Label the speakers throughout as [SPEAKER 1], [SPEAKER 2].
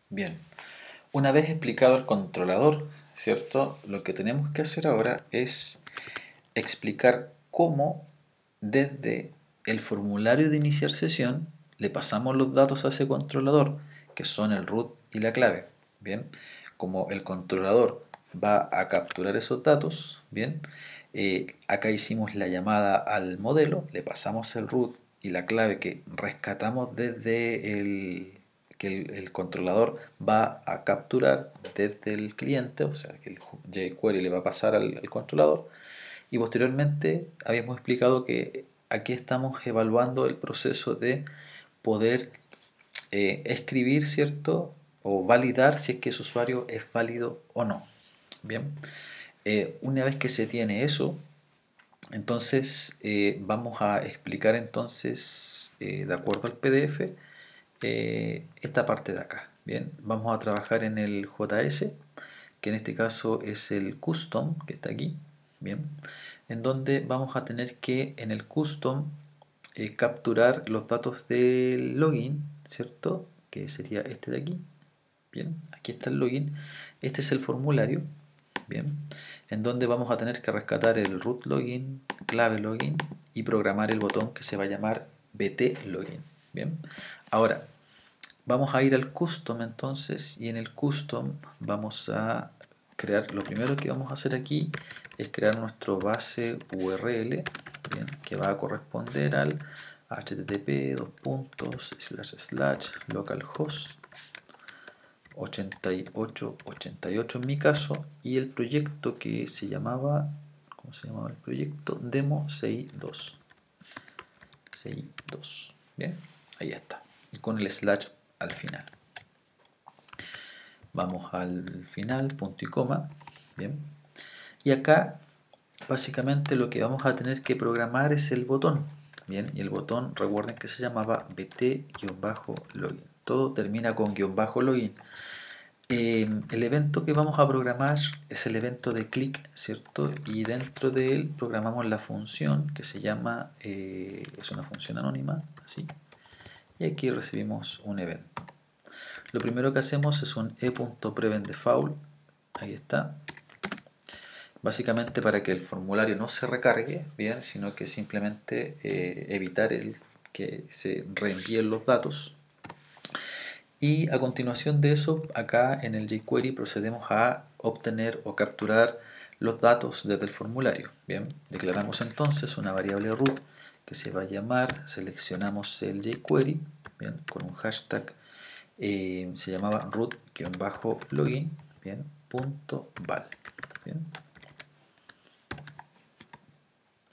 [SPEAKER 1] Bien, una vez explicado el controlador, ¿cierto? Lo que tenemos que hacer ahora es explicar cómo desde el formulario de iniciar sesión le pasamos los datos a ese controlador, que son el root y la clave. Bien, como el controlador va a capturar esos datos, bien, acá hicimos la llamada al modelo, le pasamos el root y la clave que rescatamos desde el controlador va a capturar desde el cliente, o sea que el jQuery le va a pasar al controlador, y posteriormente habíamos explicado que aquí estamos evaluando el proceso de poder escribir, ¿cierto? O validar si es que ese usuario es válido o no. Bien, una vez que se tiene eso, entonces vamos a explicar entonces, de acuerdo al PDF, esta parte de acá. Bien, vamos a trabajar en el JS, que en este caso es el custom, que está aquí. Bien, en donde vamos a tener que en el custom capturar los datos del login, ¿cierto? Que sería este de aquí. Bien, aquí está el login. Este es el formulario. Bien, en donde vamos a tener que rescatar el root login, clave login y programar el botón que se va a llamar bt login. Bien, ahora vamos a ir al custom entonces, y en el custom vamos a crear, lo primero que vamos a hacer aquí es crear nuestro base URL, bien, que va a corresponder al http://localhost 8888 en mi caso, y el proyecto que se llamaba, ¿cómo se llamaba el proyecto? Demo 62. 62. Bien, ahí está, y con el slash al final. Vamos al final, punto y coma. Bien, y acá básicamente lo que vamos a tener que programar es el botón. Bien, y el botón, recuerden que se llamaba bt-login. Todo termina con -login. El evento que vamos a programar es el evento de clic, ¿cierto? Y dentro de él programamos la función que se llama, es una función anónima, así. Y aquí recibimos un evento. Lo primero que hacemos es un e.preventDefault, ahí está, básicamente para que el formulario no se recargue, bien, sino que simplemente evitar que se reenvíen los datos. Y a continuación de eso, acá en el jQuery procedemos a obtener o capturar los datos desde el formulario. Bien, declaramos entonces una variable root que se va a llamar, seleccionamos el jQuery, bien, con un hashtag, se llamaba root-login, bien, punto val, bien.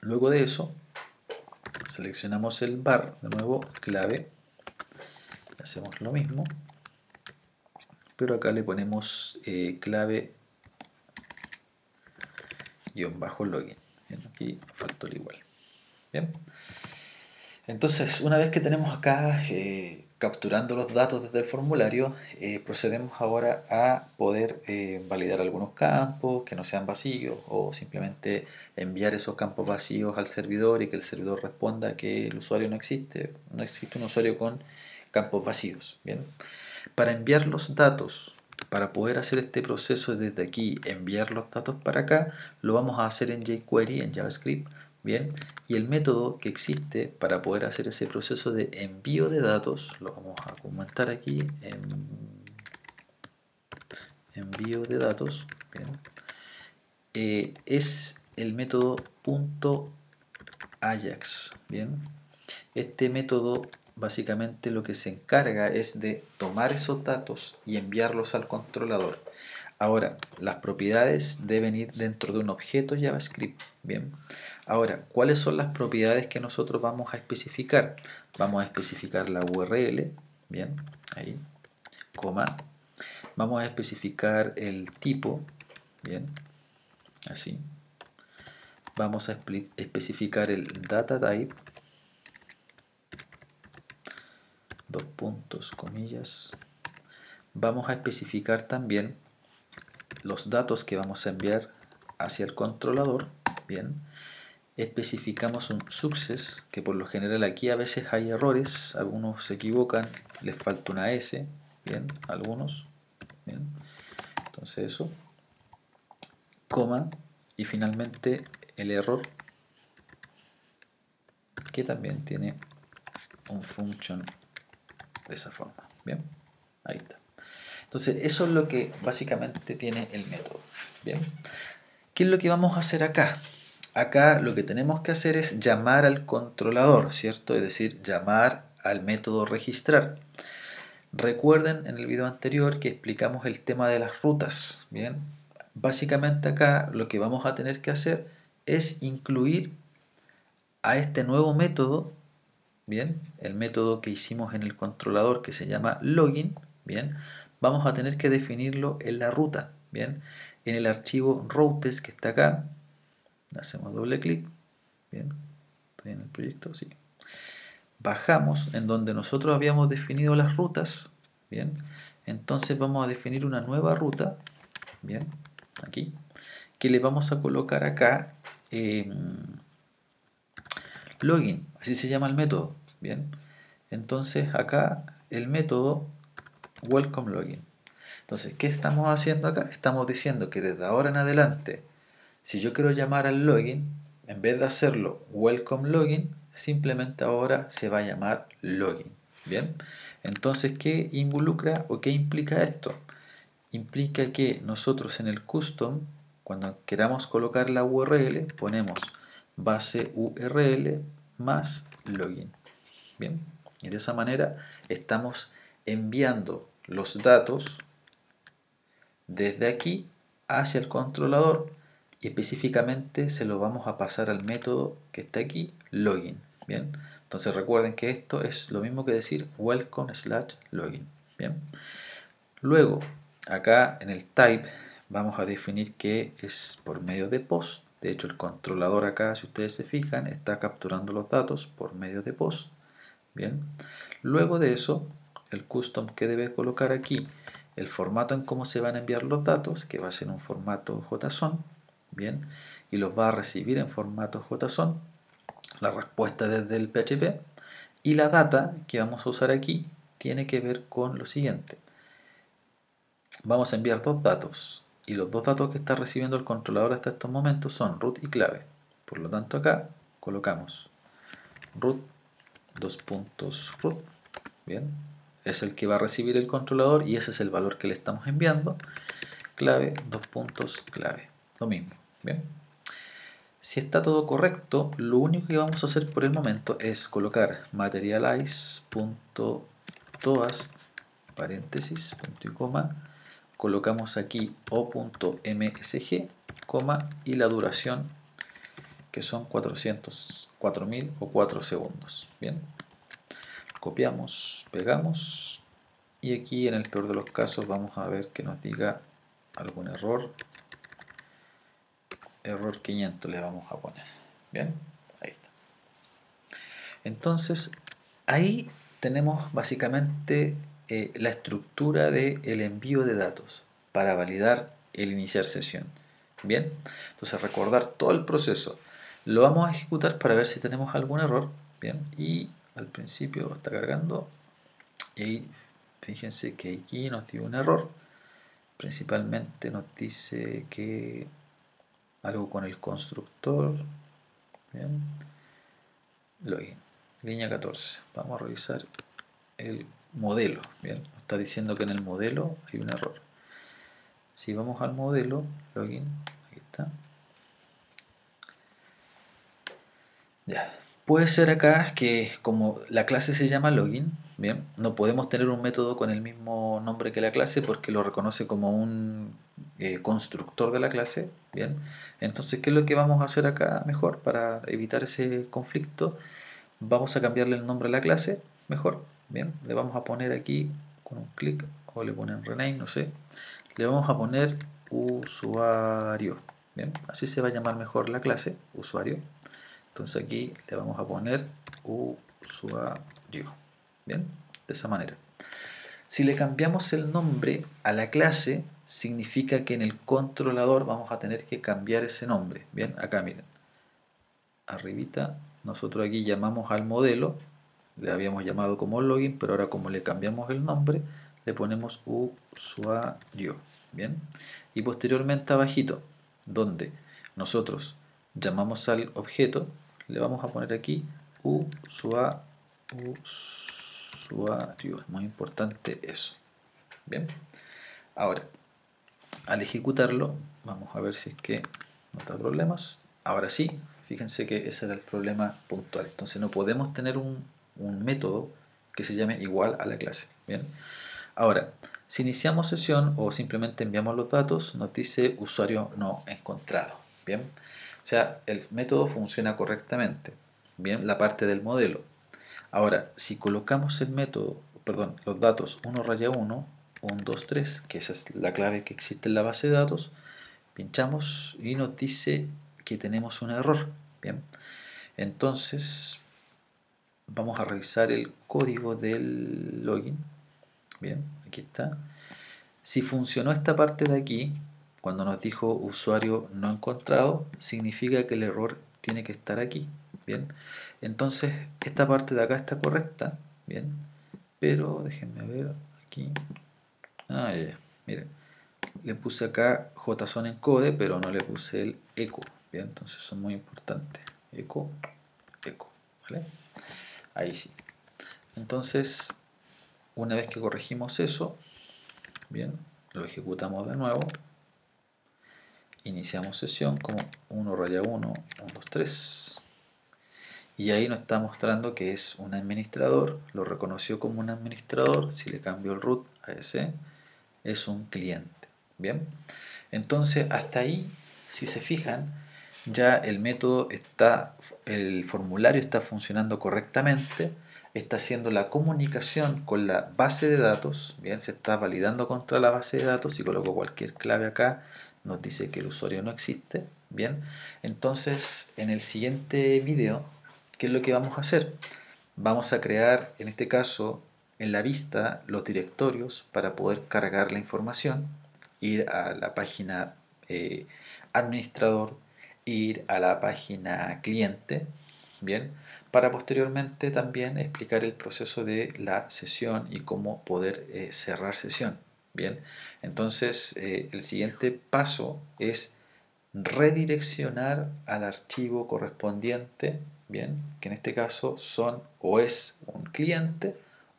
[SPEAKER 1] Luego de eso, seleccionamos el var, de nuevo, clave, hacemos lo mismo, pero acá le ponemos clave -login. Bien, aquí faltó el igual. Bien. Entonces, una vez que tenemos acá capturando los datos desde el formulario, procedemos ahora a poder validar algunos campos que no sean vacíos, o simplemente enviar esos campos vacíos al servidor y que el servidor responda que el usuario no existe un usuario con campos vacíos. Bien. Para enviar los datos, para poder hacer este proceso desde aquí, enviar los datos para acá, lo vamos a hacer en jQuery, en JavaScript. Bien, y el método que existe para poder hacer ese proceso de envío de datos, lo vamos a comentar aquí, envío de datos, bien, es el método .ajax. Bien, este método básicamente lo que se encarga es de tomar esos datos y enviarlos al controlador. Ahora, las propiedades deben ir dentro de un objeto JavaScript. Bien. Ahora, ¿cuáles son las propiedades que nosotros vamos a especificar? Vamos a especificar la URL, bien, ahí, coma. Vamos a especificar el tipo, bien, así. Vamos a especificar el data type, dos puntos, comillas. Vamos a especificar también los datos que vamos a enviar hacia el controlador, bien. Especificamos un success, que por lo general aquí a veces hay errores, algunos se equivocan, les falta una S, bien, algunos, bien, entonces eso, coma, y finalmente el error, que también tiene un function de esa forma, bien, ahí está. Entonces eso es lo que básicamente tiene el método, bien. ¿Qué es lo que vamos a hacer acá? Acá lo que tenemos que hacer es llamar al controlador, ¿cierto? Es decir, llamar al método registrar. Recuerden en el video anterior que explicamos el tema de las rutas, ¿bien? Básicamente acá lo que vamos a tener que hacer es incluir a este nuevo método, ¿bien? El método que hicimos en el controlador que se llama login, ¿bien? Vamos a tener que definirlo en la ruta, ¿bien? En el archivo routes que está acá, hacemos doble clic, ¿bien? Estoy en el proyecto, sí. Bajamos en donde nosotros habíamos definido las rutas, ¿bien? Entonces vamos a definir una nueva ruta, ¿bien? Aquí, que le vamos a colocar acá login, así se llama el método, ¿bien? Entonces acá el método welcome login. Entonces, ¿qué estamos haciendo acá? Estamos diciendo que desde ahora en adelante, si yo quiero llamar al login, en vez de hacerlo welcome login, simplemente ahora se va a llamar login. ¿Bien? Entonces, ¿qué involucra o qué implica esto? Implica que nosotros en el custom, cuando queramos colocar la URL, ponemos base URL más login. ¿Bien? Y de esa manera estamos enviando los datos desde aquí hacia el controlador y específicamente se lo vamos a pasar al método que está aquí, login. Bien, entonces recuerden que esto es lo mismo que decir welcome/login. Bien, luego acá en el type vamos a definir que es por medio de post. De hecho, el controlador acá, si ustedes se fijan, está capturando los datos por medio de post. Bien, luego de eso, el custom que debe colocar aquí, el formato en cómo se van a enviar los datos, que va a ser un formato JSON, bien, y los va a recibir en formato JSON, la respuesta desde el PHP, y la data que vamos a usar aquí tiene que ver con lo siguiente. Vamos a enviar dos datos, y los dos datos que está recibiendo el controlador hasta estos momentos son root y clave. Por lo tanto acá colocamos root, dos puntos root, bien, es el que va a recibir el controlador y ese es el valor que le estamos enviando. Clave, dos puntos, clave, lo mismo, bien. Si está todo correcto, lo único que vamos a hacer por el momento es colocar materialize.toast, paréntesis, punto y coma, colocamos aquí o.msg, coma, y la duración que son 400.000 o 4 segundos, bien. Copiamos, pegamos y aquí en el peor de los casos vamos a ver que nos diga algún error. Error 500 le vamos a poner. Bien, ahí está. Entonces, ahí tenemos básicamente la estructura del envío de datos para validar el iniciar sesión. Bien, entonces recordar todo el proceso. Lo vamos a ejecutar para ver si tenemos algún error. Bien, y al principio está cargando. Y ahí fíjense que aquí nos dio un error. Principalmente nos dice que algo con el constructor. Bien. Login. Línea 14. Vamos a revisar el modelo. Bien. Nos está diciendo que en el modelo hay un error. Si vamos al modelo, login, aquí está. Ya. Puede ser acá que como la clase se llama login, bien, no podemos tener un método con el mismo nombre que la clase porque lo reconoce como un constructor de la clase, bien. Entonces, ¿qué es lo que vamos a hacer acá mejor para evitar ese conflicto? Vamos a cambiarle el nombre a la clase, mejor, bien. Le vamos a poner aquí con un clic o le ponen rename, no sé. Le vamos a poner usuario, bien. Así se va a llamar mejor la clase, usuario. Entonces aquí le vamos a poner usuario. Bien, de esa manera. Si le cambiamos el nombre a la clase, significa que en el controlador vamos a tener que cambiar ese nombre. Bien, acá miren. Arribita, nosotros aquí llamamos al modelo, le habíamos llamado como login, pero ahora como le cambiamos el nombre, le ponemos usuario, ¿bien? Y posteriormente abajito, donde nosotros llamamos al objeto, le vamos a poner aquí usuario. Es muy importante eso, ¿bien? Ahora, al ejecutarlo, vamos a ver si es que no da problemas. Ahora sí, fíjense que ese era el problema puntual. Entonces no podemos tener un método que se llame igual a la clase. Bien. Ahora, si iniciamos sesión o simplemente enviamos los datos, nos dice usuario no encontrado. Bien. O sea, el método funciona correctamente. Bien, la parte del modelo. Ahora, si colocamos el método, perdón, los datos 1 raya 1, 1, 2, 3, que esa es la clave que existe en la base de datos, pinchamos y nos dice que tenemos un error. Bien, entonces vamos a revisar el código del login. Bien, aquí está. Si funcionó esta parte de aquí, cuando nos dijo usuario no encontrado, significa que el error tiene que estar aquí. Bien, entonces esta parte de acá está correcta. Bien, pero déjenme ver aquí. Ya. Miren, le puse acá JSON encode, pero no le puse el echo. Bien, entonces son muy importantes. Echo, echo, ¿vale? Ahí sí. Entonces, una vez que corregimos eso, bien, lo ejecutamos de nuevo. Iniciamos sesión como 1 raya 1, 1, 2, 3. Y ahí nos está mostrando que es un administrador. Lo reconoció como un administrador. Si le cambio el root a ese, es un cliente. Bien, entonces hasta ahí, si se fijan, ya el método está, el formulario está funcionando correctamente, está haciendo la comunicación con la base de datos, bien, se está validando contra la base de datos. Si coloco cualquier clave acá, nos dice que el usuario no existe. Bien, entonces en el siguiente video, ¿qué es lo que vamos a hacer? Vamos a crear, en este caso, en la vista, los directorios para poder cargar la información, ir a la página administrador, ir a la página cliente, bien, para posteriormente también explicar el proceso de la sesión y cómo poder cerrar sesión, bien. Entonces, el siguiente paso es redireccionar al archivo correspondiente, bien, que en este caso son o es un cliente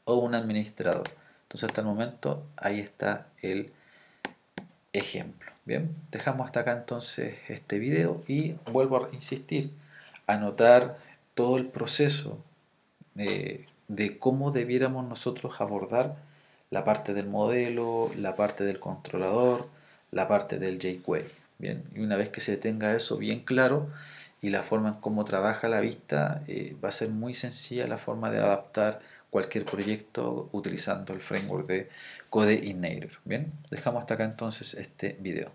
[SPEAKER 1] o un administrador. Entonces hasta el momento ahí está el ejemplo. Bien, dejamos hasta acá entonces este video y vuelvo a insistir, anotar todo el proceso de cómo debiéramos nosotros abordar la parte del modelo, la parte del controlador, la parte del jQuery. Bien, y una vez que se tenga eso bien claro y la forma en cómo trabaja la vista, va a ser muy sencilla la forma de adaptar cualquier proyecto utilizando el framework de CodeIgniter. Bien, dejamos hasta acá entonces este video.